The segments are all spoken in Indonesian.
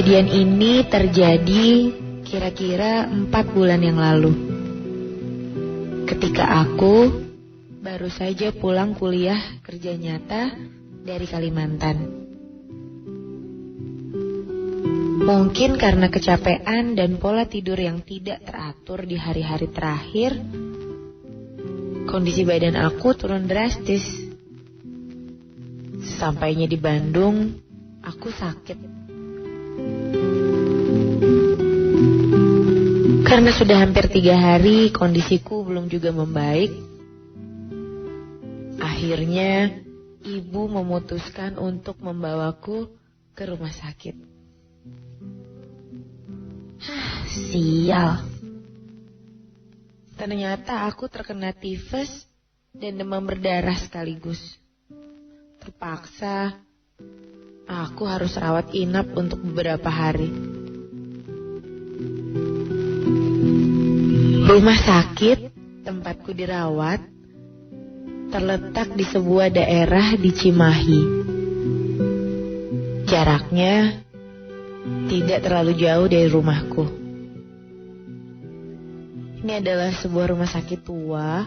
Kejadian ini terjadi kira-kira 4 bulan yang lalu. Ketika aku baru saja pulang kuliah kerja nyata dari Kalimantan. Mungkin karena kecapean dan pola tidur yang tidak teratur di hari-hari terakhir, kondisi badan aku turun drastis. Sampainya di Bandung, aku sakit. Karena sudah hampir 3 hari kondisiku belum juga membaik, akhirnya ibu memutuskan untuk membawaku ke rumah sakit. Sial. Ternyata aku terkena tifus dan demam berdarah sekaligus. Terpaksa aku harus rawat inap untuk beberapa hari. Rumah sakit tempatku dirawat terletak di sebuah daerah di Cimahi. Jaraknya tidak terlalu jauh dari rumahku. Ini adalah sebuah rumah sakit tua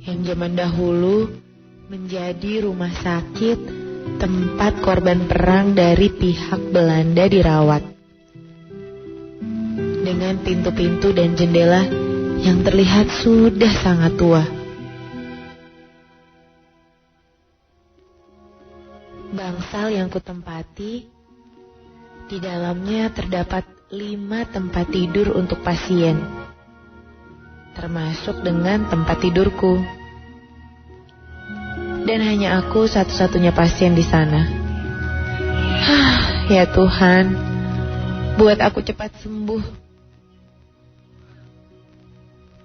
yang zaman dahulu menjadi rumah sakit tempat korban perang dari pihak Belanda dirawat. Dengan pintu-pintu dan jendela yang terlihat sudah sangat tua. Bangsal yang kutempati, di dalamnya terdapat 5 tempat tidur untuk pasien, termasuk dengan tempat tidurku. Dan hanya aku satu-satunya pasien di sana. Ya Tuhan, buat aku cepat sembuh.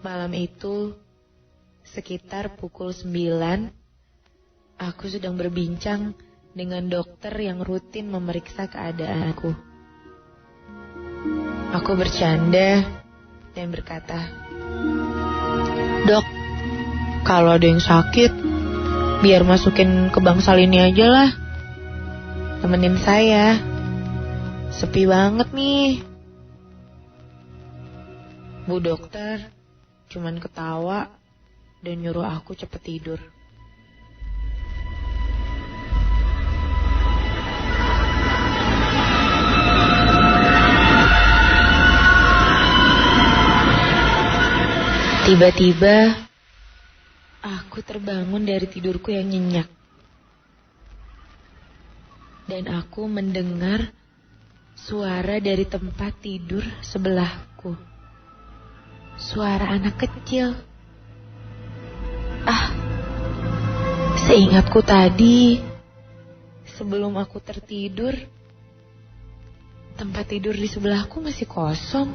Malam itu, sekitar pukul 9, aku sedang berbincang dengan dokter yang rutin memeriksa keadaanku. Aku bercanda dan berkata, "Dok, kalau ada yang sakit, biar masukin ke bangsal ini aja lah. Temenin saya. Sepi banget nih." Bu dokter cuman ketawa dan nyuruh aku cepet tidur. Tiba-tiba aku terbangun dari tidurku yang nyenyak. Dan aku mendengar suara dari tempat tidur sebelahku. Suara anak kecil. Seingatku tadi, sebelum aku tertidur, tempat tidur di sebelahku masih kosong.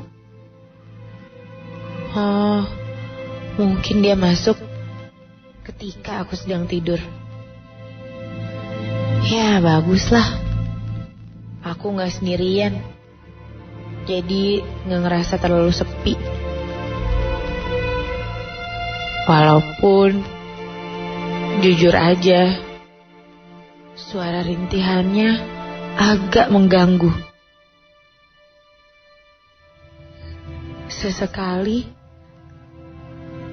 Mungkin dia masuk ketika aku sedang tidur. Ya, baguslah. Aku gak sendirian. Jadi gak ngerasa terlalu sepi. Walaupun jujur aja, suara rintihannya agak mengganggu. Sesekali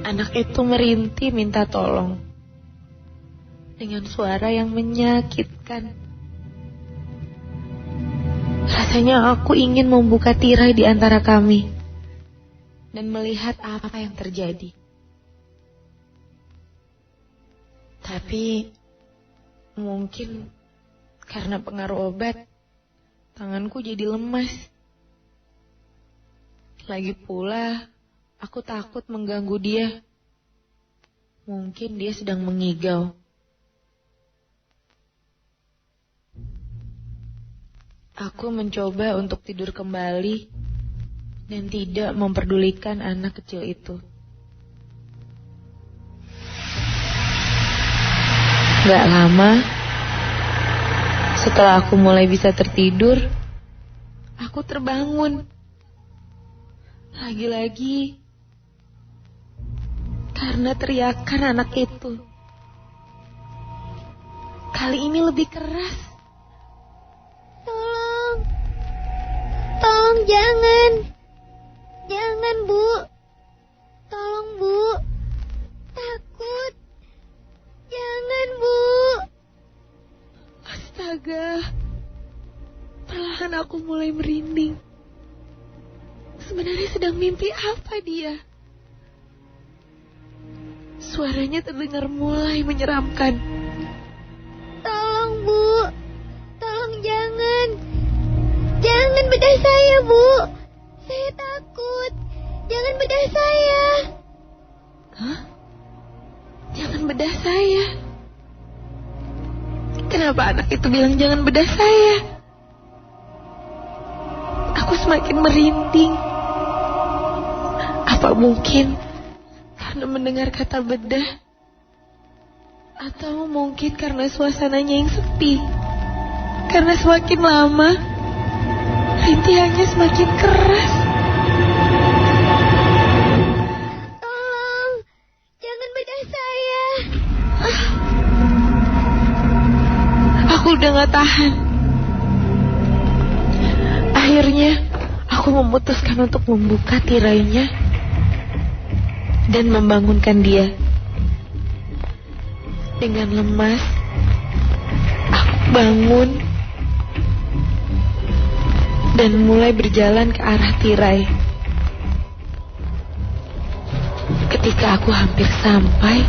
anak itu merintih minta tolong dengan suara yang menyakitkan. Rasanya aku ingin membuka tirai di antara kami dan melihat apa yang terjadi. Tapi mungkin karena pengaruh obat, tanganku jadi lemas. Lagi pula, aku takut mengganggu dia. Mungkin dia sedang mengigau. Aku mencoba untuk tidur kembali dan tidak memperdulikan anak kecil itu. Gak lama, setelah aku mulai bisa tertidur, aku terbangun. Lagi-lagi karena teriakan anak itu. Kali ini lebih keras. Tolong, Tolong jangan. Jangan, Bu. Tolong, Bu. Takut. Jangan, Bu. Astaga. Perlahan aku mulai merinding. Sebenarnya sedang mimpi apa dia? Suaranya terdengar mulai menyeramkan. Tolong, Bu. Tolong jangan. Jangan bedah saya, Bu. Saya takut. Jangan bedah saya. Hah? Jangan bedah saya? Kenapa anak itu bilang jangan bedah saya? Aku semakin merinding. Apa mungkin karena mendengar kata bedah? Atau mungkin karena suasananya yang sepi? Karena semakin lama rintihannya semakin keras. Tolong, jangan bedah saya. Aku udah gak tahan. Akhirnya aku memutuskan untuk membuka tirainya dan membangunkan dia. Dengan lemas, aku bangun dan mulai berjalan ke arah tirai. Ketika aku hampir sampai,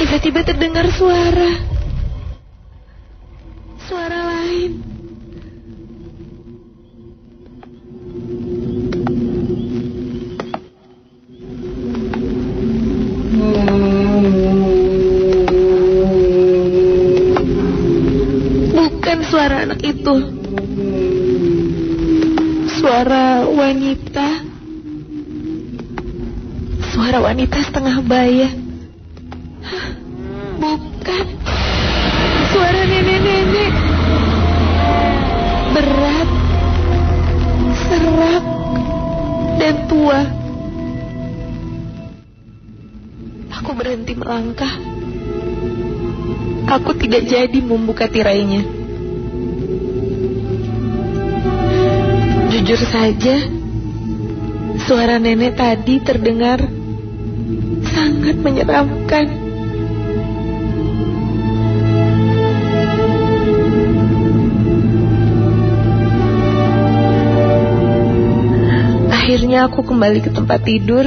tiba-tiba terdengar suara lain. Bukan suara anak itu. Suara wanita. Suara wanita setengah baya. Hah, bukan. Suara nenek-nenek. Berat, serak, dan tua. Aku berhenti melangkah. Aku tidak jadi membuka tirainya. Jujur saja, suara nenek tadi terdengar sangat menyeramkan. Akhirnya aku kembali ke tempat tidur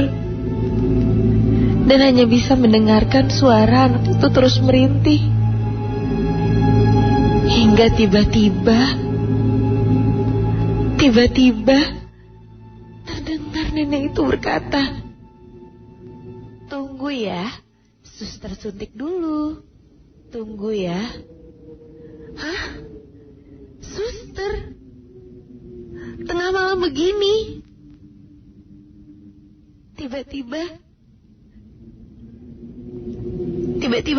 dan hanya bisa mendengarkan suara anak itu terus merintih. Hingga tiba-tiba terdengar nenek itu berkata, "Tunggu ya, suster suntik dulu. Tunggu ya." Hah? Suster? Tengah malam begini? Tiba-tiba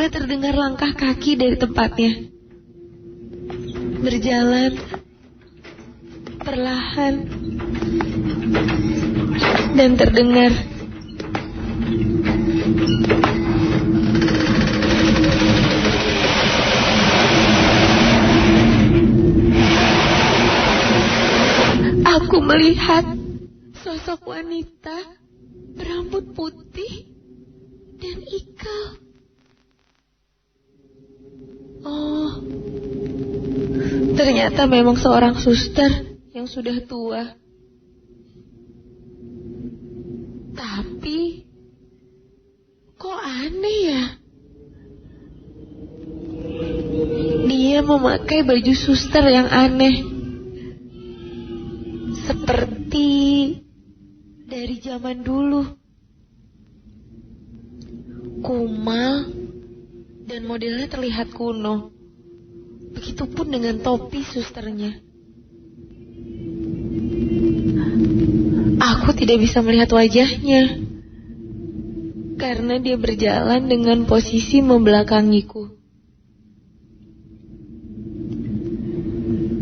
terdengar langkah kaki dari tempatnya. Berjalan perlahan dan terdengar aku melihat sosok wanita berambut putih dan ikal. Oh, ternyata memang seorang suster yang sudah tua. Tapi kok aneh ya? Dia memakai baju suster yang aneh, seperti dari zaman dulu. Kumal dan modelnya terlihat kuno. Begitupun dengan topi susternya. Aku tidak bisa melihat wajahnya karena dia berjalan dengan posisi membelakangiku.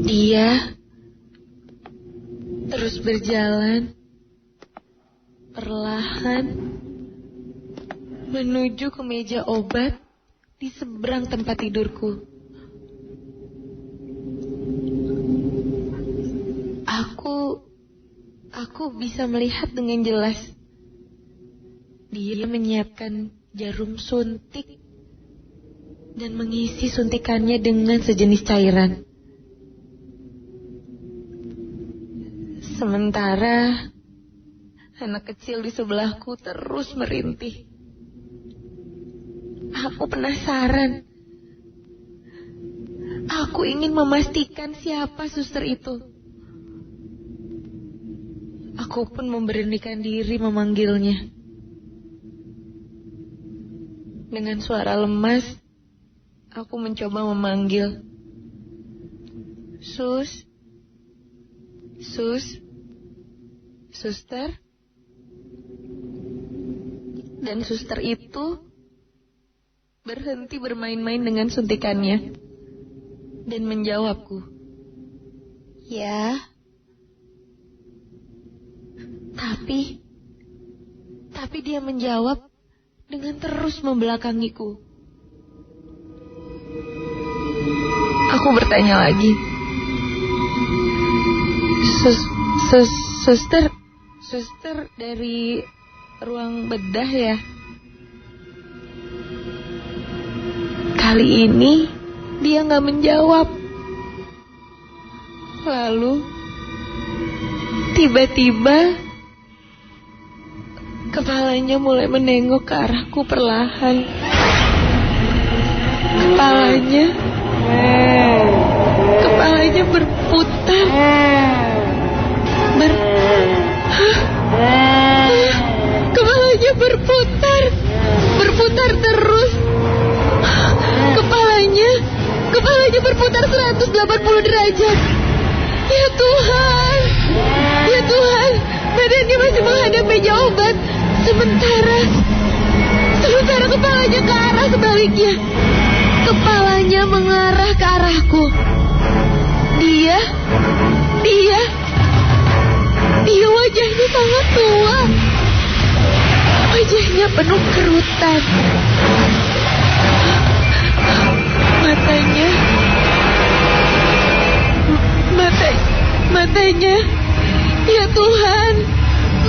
Dia terus berjalan perlahan menuju ke meja obat di seberang tempat tidurku. Aku bisa melihat dengan jelas. Dia menyiapkan jarum suntik dan mengisi suntikannya dengan sejenis cairan. Sementara anak kecil di sebelahku terus merintih. Aku penasaran. Aku ingin memastikan siapa suster itu. Aku pun memberanikan diri memanggilnya. Dengan suara lemas, aku mencoba memanggil. Sus, suster. Dan suster itu berhenti bermain-main dengan suntikannya dan menjawabku. Ya. Tapi dia menjawab dengan terus membelakangiku. Aku bertanya lagi. Suster dari ruang bedah ya? Kali ini dia nggak menjawab. Lalu tiba-tiba kepalanya mulai menengok ke arahku perlahan. Kepalanya berputar. Kepalanya berputar terus. Kepalanya berputar 180 derajat. Ya Tuhan, badannya masih menghadap meja obat. Sementara kepalanya ke arah sebaliknya. Kepalanya mengarah ke arahku. Dia wajahnya sangat tua. Wajahnya penuh kerutan. Matanya, ya Tuhan,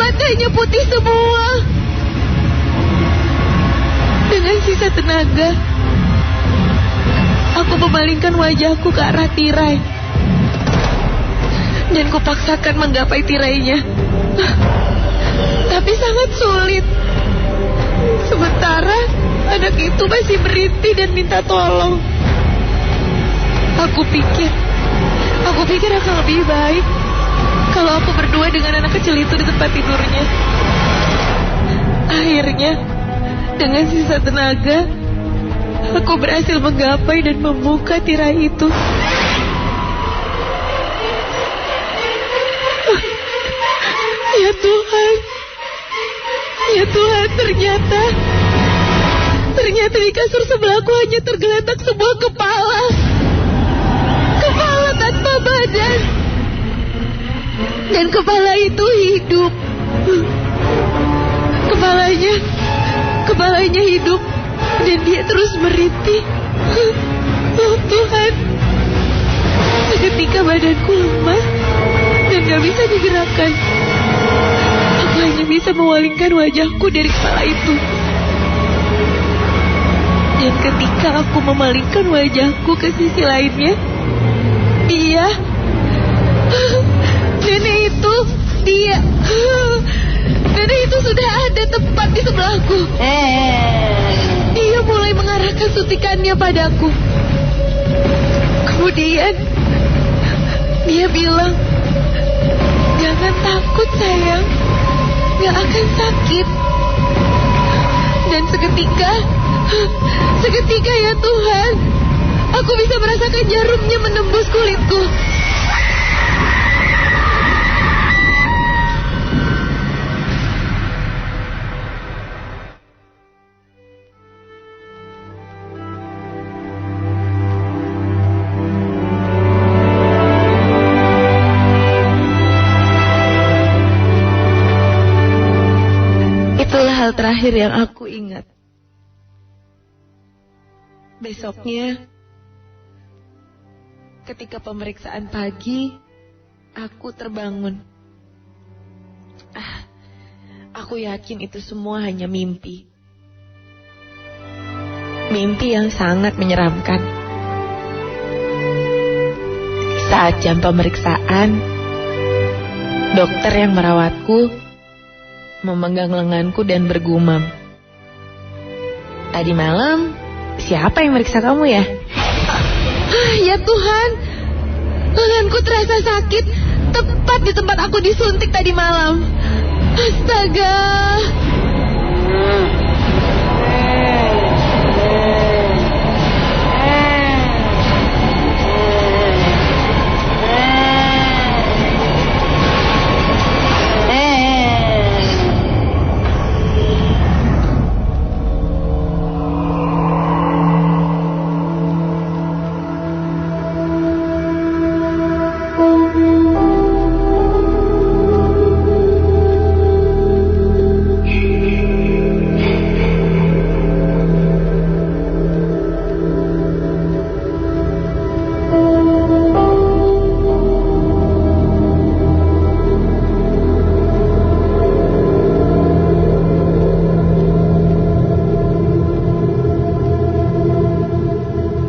matanya putih semua. Dengan sisa tenaga, aku memalingkan wajahku ke arah tirai dan kupaksakan menggapai tirainya. Tapi sangat sulit. Sementara anak itu masih berhenti dan minta tolong. Aku pikir akan lebih baik kalau aku berdua dengan anak kecil itu di tempat tidurnya. Akhirnya, dengan sisa tenaga, aku berhasil menggapai dan membuka tirai itu. Ya Tuhan, ternyata di kasur sebelahku hanya tergeletak sebuah kepala tanpa badan. Dan kepala itu hidup. Kepalanya hidup dan dia terus merintih. Oh Tuhan, seketika badanku lemas dan gak bisa digerakkan. Aku hanya bisa memalingkan wajahku dari kepala itu. Dan ketika aku memalingkan wajahku ke sisi lainnya, nenek itu sudah ada tepat di sebelahku. Dia mulai mengarahkan suntikannya padaku. Kemudian dia bilang, "Jangan takut sayang, gak akan sakit." Dan seketika ya Tuhan, aku bisa merasakan jarumnya menembus kulitku. Itulah hal terakhir yang aku ingat. Besoknya, ketika pemeriksaan pagi, aku terbangun. Aku yakin itu semua hanya mimpi. Mimpi yang sangat menyeramkan. Saat jam pemeriksaan, dokter yang merawatku memegang lenganku dan bergumam, "Tadi malam siapa yang meriksa kamu ya?" Ya Tuhan, lenganku terasa sakit tepat di tempat aku disuntik tadi malam. Astaga.